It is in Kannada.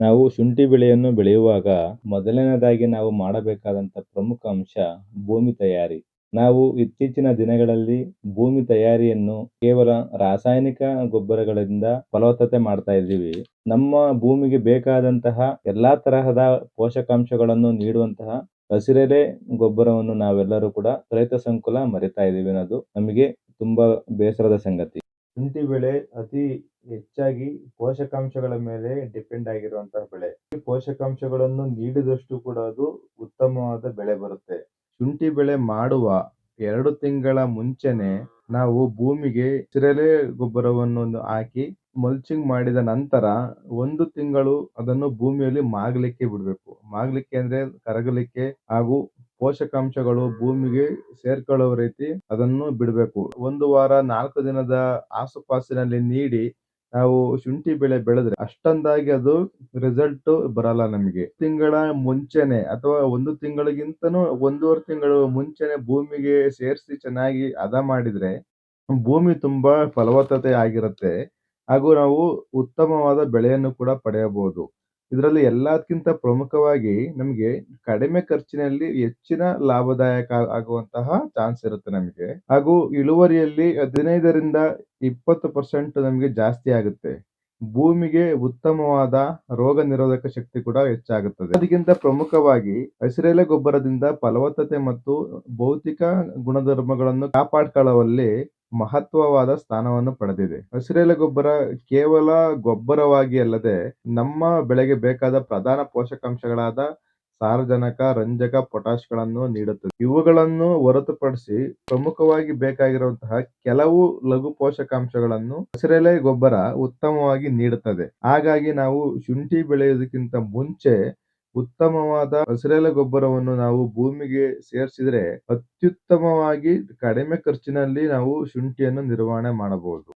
ನಾವು ಶುಂಠಿ ಬೆಳೆಯನ್ನು ಬೆಳೆಯುವಾಗ ಮೊದಲನೇದಾಗಿ ನಾವು ಮಾಡಬೇಕಾದಂತ ಪ್ರಮುಖ ಅಂಶ ಭೂಮಿ ತಯಾರಿ. ನಾವು ಇತ್ತೀಚಿನ ದಿನಗಳಲ್ಲಿ ಭೂಮಿ ತಯಾರಿಯನ್ನು ಕೇವಲ ರಾಸಾಯನಿಕ ಗೊಬ್ಬರಗಳಿಂದ ಫಲವತ್ತತೆ ಮಾಡ್ತಾ ಇದ್ದೀವಿ. ನಮ್ಮ ಭೂಮಿಗೆ ಬೇಕಾದಂತಹ ಎಲ್ಲಾ ತರಹದ ಪೋಷಕಾಂಶಗಳನ್ನು ನೀಡುವಂತಹ ಹಸಿರೆಲೆ ಗೊಬ್ಬರವನ್ನು ನಾವೆಲ್ಲರೂ ಕೂಡ ರೈತ ಸಂಕುಲ ಮರಿತಾ ಇದ್ದೀವಿ ಅನ್ನೋದು ನಮಗೆ ತುಂಬಾ ಬೇಸರದ ಸಂಗತಿ. ಶುಂಠಿ ಬೆಳೆ ಅತಿ ಹೆಚ್ಚಾಗಿ ಪೋಷಕಾಂಶಗಳ ಮೇಲೆ ಡಿಪೆಂಡ್ ಆಗಿರುವಂತಹ ಬೆಳೆ. ಈ ಪೋಷಕಾಂಶಗಳನ್ನು ನೀಡಿದಷ್ಟು ಕೂಡ ಅದು ಉತ್ತಮವಾದ ಬೆಳೆ ಬರುತ್ತೆ. ಶುಂಠಿ ಬೆಳೆ ಮಾಡುವ 2 ತಿಂಗಳ ಮುಂಚೆನೆ ನಾವು ಭೂಮಿಗೆ ಹಸಿರೆಲೆ ಗೊಬ್ಬರವನ್ನು ಹಾಕಿ ಮಲ್ಚಿಂಗ್ ಮಾಡಿದ ನಂತರ 1 ತಿಂಗಳು ಅದನ್ನು ಭೂಮಿಯಲ್ಲಿ ಮಾಗಲಿಕ್ಕೆ ಬಿಡಬೇಕು. ಮಾಗಲಿಕ್ಕೆ ಅಂದ್ರೆ ಕರಗಲಿಕ್ಕೆ ಹಾಗೂ ಪೋಷಕಾಂಶಗಳು ಭೂಮಿಗೆ ಸೇರ್ಕೊಳ್ಳುವ ರೀತಿ ಅದನ್ನು ಬಿಡಬೇಕು. 1 ವಾರ 4 ದಿನದ ಆಸುಪಾಸಿನಲ್ಲಿ ನೀಡಿ ನಾವು ಶುಂಠಿ ಬೆಳೆ ಬೆಳೆದ್ರೆ ಅಷ್ಟೊಂದಾಗಿ ಅದು ರಿಸಲ್ಟ್ ಬರಲ್ಲ ನಮಗೆ. ತಿಂಗಳ ಮುಂಚೆನೆ ಅಥವಾ 1 ತಿಂಗಳಿಗಿಂತನೂ 1.5 ತಿಂಗಳು ಮುಂಚೆನೆ ಭೂಮಿಗೆ ಸೇರಿಸಿ ಚೆನ್ನಾಗಿ ಹದ ಮಾಡಿದ್ರೆ ಭೂಮಿ ತುಂಬಾ ಫಲವತ್ತತೆ ಆಗಿರುತ್ತೆ ಹಾಗೂ ನಾವು ಉತ್ತಮವಾದ ಬೆಳೆಯನ್ನು ಕೂಡ ಪಡೆಯಬಹುದು. ಇದರಲ್ಲಿ ಎಲ್ಲದಕ್ಕಿಂತ ಪ್ರಮುಖವಾಗಿ ನಮಗೆ ಕಡಿಮೆ ಖರ್ಚಿನಲ್ಲಿ ಹೆಚ್ಚಿನ ಲಾಭದಾಯಕ ಆಗುವಂತಹ ಚಾನ್ಸ್ ಇರುತ್ತೆ ನಮಗೆ. ಹಾಗೂ ಇಳುವರಿಯಲ್ಲಿ 15ರಿಂದ 20% ನಮಗೆ ಜಾಸ್ತಿ ಆಗುತ್ತೆ. ಭೂಮಿಗೆ ಉತ್ತಮವಾದ ರೋಗ ನಿರೋಧಕ ಶಕ್ತಿ ಕೂಡ ಹೆಚ್ಚಾಗುತ್ತದೆ. ಅದಕ್ಕಿಂತ ಪ್ರಮುಖವಾಗಿ ಹಸಿರೆಲೆ ಗೊಬ್ಬರದಿಂದ ಫಲವತ್ತತೆ ಮತ್ತು ಭೌತಿಕ ಗುಣಧರ್ಮಗಳನ್ನು ಕಾಪಾಡಿಕೊಳ್ಳುವಲ್ಲಿ ಮಹತ್ವವಾದ ಸ್ಥಾನವನ್ನು ಪಡೆದಿದೆ. ಹಸಿರೆಲೆ ಗೊಬ್ಬರ ಕೇವಲ ಗೊಬ್ಬರವಾಗಿ ಅಲ್ಲದೆ ನಮ್ಮ ಬೆಳೆಗೆ ಬೇಕಾದ ಪ್ರಧಾನ ಪೋಷಕಾಂಶಗಳಾದ ಸಾರಜನಕ, ರಂಜಕ, ಪೊಟ್ಯಾಷ್ಗಳನ್ನು ನೀಡುತ್ತದೆ. ಇವುಗಳನ್ನು ಹೊರತುಪಡಿಸಿ ಪ್ರಮುಖವಾಗಿ ಬೇಕಾಗಿರುವಂತಹ ಕೆಲವು ಲಘು ಪೋಷಕಾಂಶಗಳನ್ನು ಹಸಿರೆಲೆ ಗೊಬ್ಬರ ಉತ್ತಮವಾಗಿ ನೀಡುತ್ತದೆ. ಹಾಗಾಗಿ ನಾವು ಶುಂಠಿ ಬೆಳೆಯುವುದಕ್ಕಿಂತ ಮುಂಚೆ ಉತ್ತಮವಾದ ಹಸಿರೆಲೆ ಗೊಬ್ಬರವನ್ನು ನಾವು ಭೂಮಿಗೆ ಸೇರಿಸಿದ್ರೆ ಅತ್ಯುತ್ತಮವಾಗಿ ಕಡಿಮೆ ಖರ್ಚಿನಲ್ಲಿ ನಾವು ಶುಂಠಿಯನ್ನು ನಿರ್ವಹಣೆ ಮಾಡಬಹುದು.